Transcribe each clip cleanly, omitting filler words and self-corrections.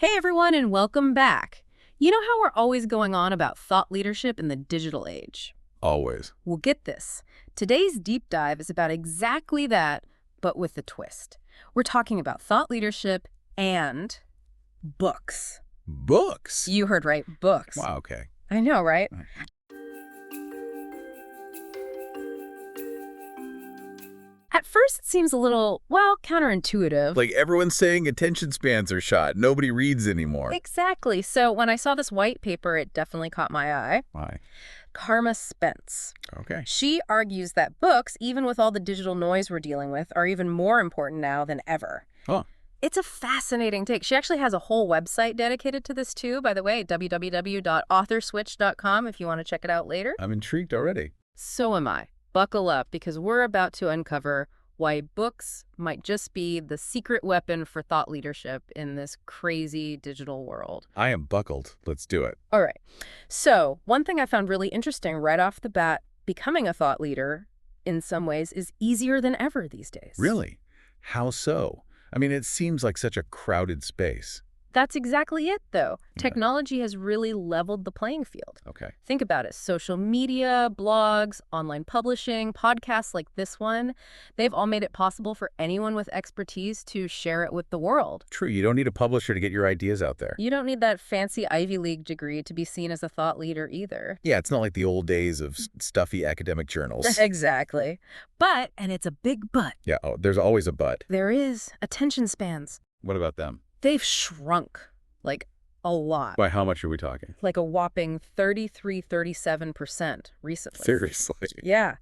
Hey everyone, and welcome back. You know how we're always going on about thought leadership in the digital age? Always. Well, get this. Today's deep dive is about exactly that, but with a twist. We're talking about thought leadership and books. Books? You heard right, books. Wow, okay. I know, right? At first, it seems a little, well, counterintuitive. Like everyone's saying attention spans are shot. Nobody reads anymore. Exactly. So when I saw this white paper, it definitely caught my eye. Why? Carma Spence. Okay. She argues that books, even with all the digital noise we're dealing with, are even more important now than ever. Huh. It's a fascinating take. She actually has a whole website dedicated to this too, by the way, www.authorswitch.com if you want to check it out later. I'm intrigued already. So am I. Buckle up, because we're about to uncover why books might just be the secret weapon for thought leadership in this crazy digital world. I am buckled. Let's do it. All right. So one thing I found really interesting right off the bat, becoming a thought leader in some ways is easier than ever these days. Really? How so? I mean, it seems like such a crowded space. That's exactly it, though. Yeah. Technology has really leveled the playing field. Okay. Think about it. Social media, blogs, online publishing, podcasts like this one, they've all made it possible for anyone with expertise to share it with the world. True. You don't need a publisher to get your ideas out there. You don't need that fancy Ivy League degree to be seen as a thought leader either. Yeah, it's not like the old days of stuffy academic journals. Exactly. But, and it's a big but, Yeah, there's always a but. there is attention spans. What about them? They've shrunk, like, a lot. By how much are we talking? Like a whopping 37% recently. Seriously. Yeah.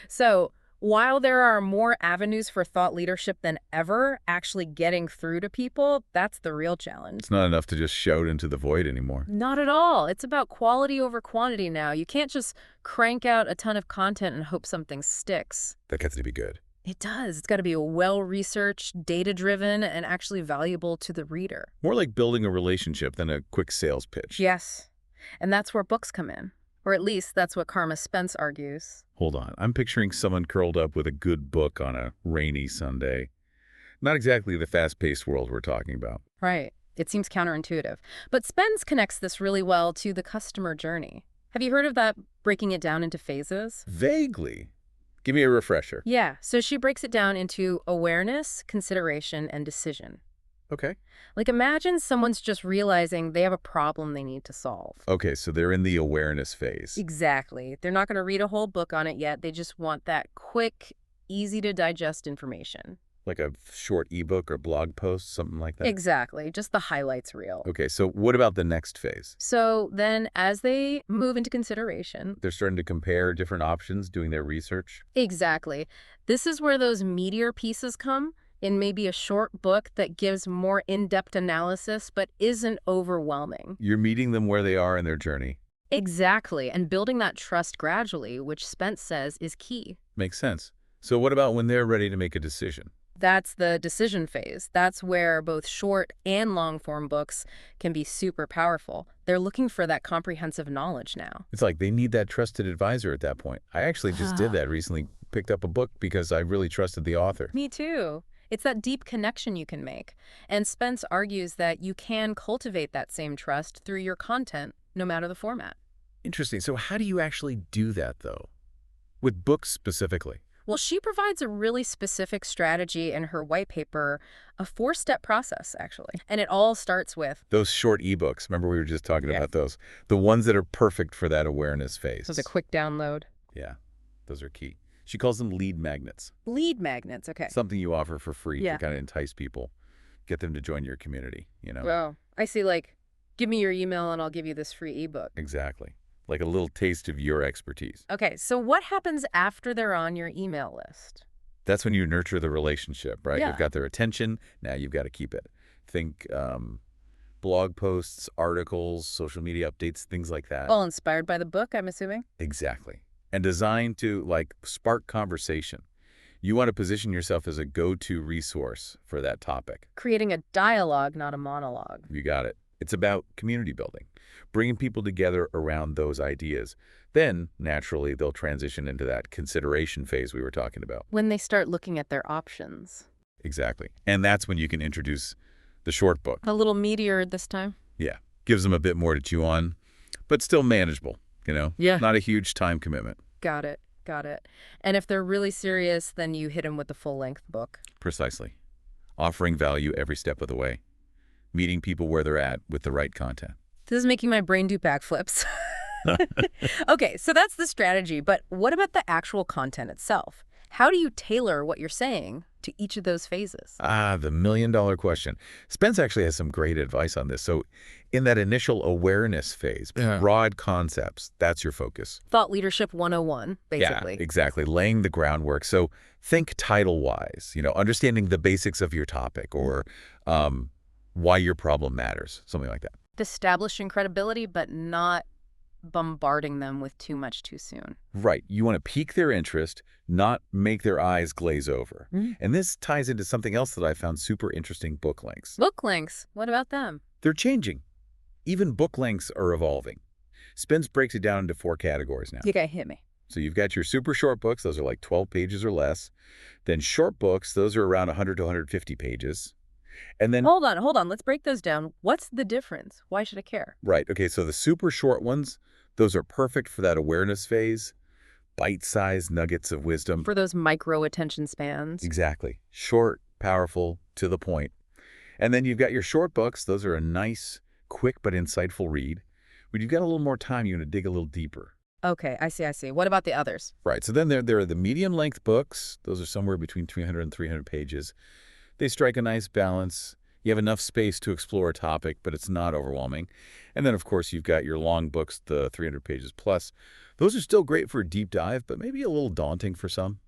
So while there are more avenues for thought leadership than ever, actually getting through to people, that's the real challenge. It's not enough to just shout into the void anymore. Not at all. It's about quality over quantity now. You can't just crank out a ton of content and hope something sticks. That gets to be good. It does. It's got to be well-researched, data-driven, and actually valuable to the reader. More like building a relationship than a quick sales pitch. Yes. And that's where books come in. Or at least that's what Carma Spence argues. Hold on. I'm picturing someone curled up with a good book on a rainy Sunday. Not exactly the fast-paced world we're talking about. Right. It seems counterintuitive. But Spence connects this really well to the customer journey. Have you heard of that, breaking it down into phases? Vaguely. Give me a refresher. Yeah. So she breaks it down into awareness, consideration, and decision. Okay. Like, imagine someone's just realizing they have a problem they need to solve. Okay, so they're in the awareness phase. Exactly. They're not going to read a whole book on it yet. They just want that quick, easy-to-digest information. Like a short ebook or blog post, something like that? Exactly. Just the highlights reel. Okay, so what about the next phase? So then as they move into consideration... They're starting to compare different options, doing their research? Exactly. This is where those meatier pieces come, in maybe a short book that gives more in-depth analysis but isn't overwhelming. You're meeting them where they are in their journey. Exactly. And building that trust gradually, which Spence says is key. Makes sense. So what about when they're ready to make a decision? That's the decision phase. That's where both short and long-form books can be super powerful. They're looking for that comprehensive knowledge now. It's like they need that trusted advisor at that point. I actually just did that recently, picked up a book because I really trusted the author. Me too. It's that deep connection you can make. And Spence argues that you can cultivate that same trust through your content, no matter the format. Interesting. So how do you actually do that, though? With books specifically? Well, she provides a really specific strategy in her white paper, a 4-step process, actually. And it all starts with... Those short ebooks. Remember we were just talking about those. The ones that are perfect for that awareness phase. So it's a quick download. Yeah, those are key. She calls them lead magnets. Lead magnets, okay. Something you offer for free Yeah. to kind of entice people, get them to join your community, you know? Well, I see, like, give me your email and I'll give you this free ebook. Exactly. Like a little taste of your expertise. Okay, so what happens after they're on your email list? That's when you nurture the relationship, right? Yeah. You've got their attention. Now you've got to keep it. Think blog posts, articles, social media updates, things like that. All inspired by the book, I'm assuming? Exactly. And designed to, like, spark conversation. You want to position yourself as a go-to resource for that topic. Creating a dialogue, not a monologue. You got it. It's about community building, bringing people together around those ideas. Then, naturally, they'll transition into that consideration phase we were talking about. When they start looking at their options. Exactly. And that's when you can introduce the short book. A little meatier this time. Yeah, gives them a bit more to chew on, but still manageable, Yeah. Not a huge time commitment. Got it. Got it. And if they're really serious, then you hit them with the full-length book. Precisely. Offering value every step of the way. Meeting people where they're at with the right content. This is making my brain do backflips. Okay, so that's the strategy, but what about the actual content itself? How do you tailor what you're saying to each of those phases? The million-dollar question. Spence actually has some great advice on this. So in that initial awareness phase, broad concepts, that's your focus. Thought leadership 101, basically. Yeah, exactly. Laying the groundwork. So think title-wise, understanding the basics of your topic or why your problem matters, something like that. Establishing credibility, but not bombarding them with too much too soon. Right. You want to pique their interest, not make their eyes glaze over. And this ties into something else that I found super interesting, book lengths. Book lengths, what about them? They're changing. Even book lengths are evolving. Spence breaks it down into 4 categories now. You gotta hit me. So you've got your super short books. Those are like 12 pages or less. Then short books, those are around 100 to 150 pages. And then... Hold on. Let's break those down. What's the difference? Why should I care? Right. Okay, so the super short ones, those are perfect for that awareness phase. Bite-sized nuggets of wisdom. For those micro attention spans. Exactly. Short, powerful, to the point. And then you've got your short books. Those are a nice, quick but insightful read. When you've got a little more time, you're going to dig a little deeper. Okay, I see. What about the others? Right. So then there are the medium-length books. Those are somewhere between 300 and 300 pages. They strike a nice balance. You have enough space to explore a topic, but it's not overwhelming. And then, of course, you've got your long books, the 300 pages plus. Those are still great for a deep dive, but maybe a little daunting for some.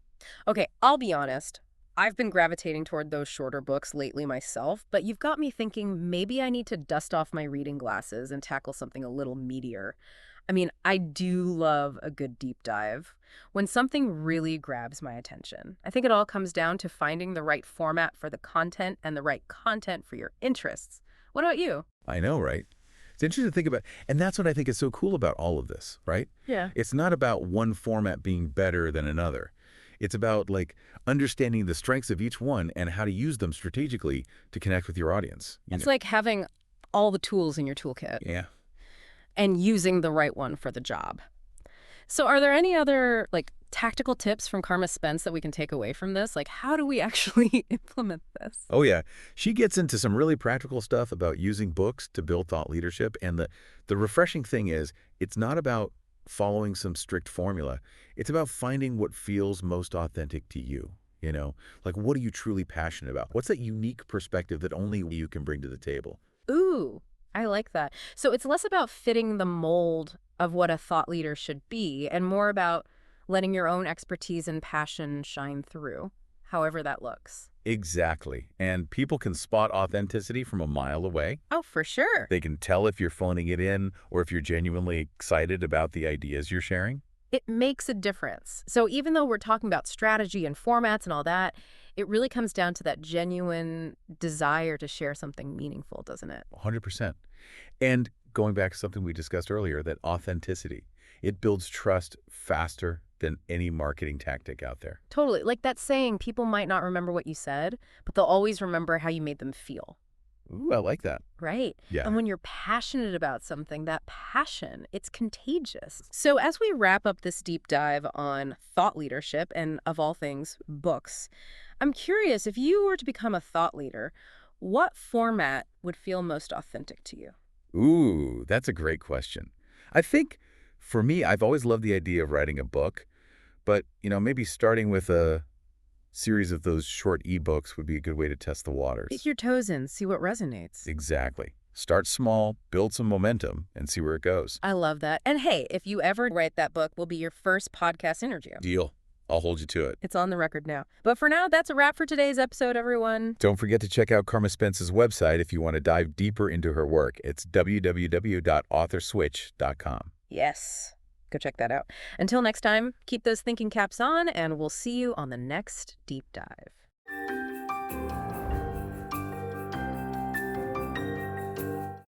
Okay, I'll be honest. I've been gravitating toward those shorter books lately myself, but you've got me thinking maybe I need to dust off my reading glasses and tackle something a little meatier. I mean, I do love a good deep dive. When something really grabs my attention, I think it all comes down to finding the right format for the content and the right content for your interests. What about you? I know, right? It's interesting to think about. And that's what I think is so cool about all of this, right? Yeah. It's not about one format being better than another. It's about, understanding the strengths of each one and how to use them strategically to connect with your audience. It's like having all the tools in your toolkit. Yeah. And using the right one for the job. So are there any other tactical tips from Carma Spence that we can take away from this? How do we actually implement this? Oh, yeah. She gets into some really practical stuff about using books to build thought leadership. And the refreshing thing is it's not about following some strict formula. It's about finding what feels most authentic to you. What are you truly passionate about? What's that unique perspective that only you can bring to the table? Ooh. I like that. So it's less about fitting the mold of what a thought leader should be and more about letting your own expertise and passion shine through, however that looks. Exactly. And people can spot authenticity from a mile away. Oh, for sure. They can tell if you're phoning it in or if you're genuinely excited about the ideas you're sharing. It makes a difference. So even though we're talking about strategy and formats and all that, it really comes down to that genuine desire to share something meaningful, doesn't it? 100%. And going back to something we discussed earlier, that authenticity, it builds trust faster than any marketing tactic out there. Totally. Like that saying, people might not remember what you said, but they'll always remember how you made them feel. Ooh, I like that. Right. Yeah. And when you're passionate about something, that passion, it's contagious. So as we wrap up this deep dive on thought leadership and, of all things, books, I'm curious, if you were to become a thought leader, what format would feel most authentic to you? Ooh, that's a great question. I think, for me, I've always loved the idea of writing a book, but, maybe starting with a series of those short ebooks would be a good way to test the waters. Dip your toes in, see what resonates. Exactly. Start small, build some momentum, and see where it goes. I love that. And hey, if you ever write that book, will be your first podcast interview. Deal. I'll hold you to it. It's on the record now. But for now, that's a wrap for today's episode, everyone. Don't forget to check out Carma Spence's website if you want to dive deeper into her work. It's www.authorswitch.com. Yes. Go check that out. Until next time, keep those thinking caps on, and we'll see you on the next deep dive.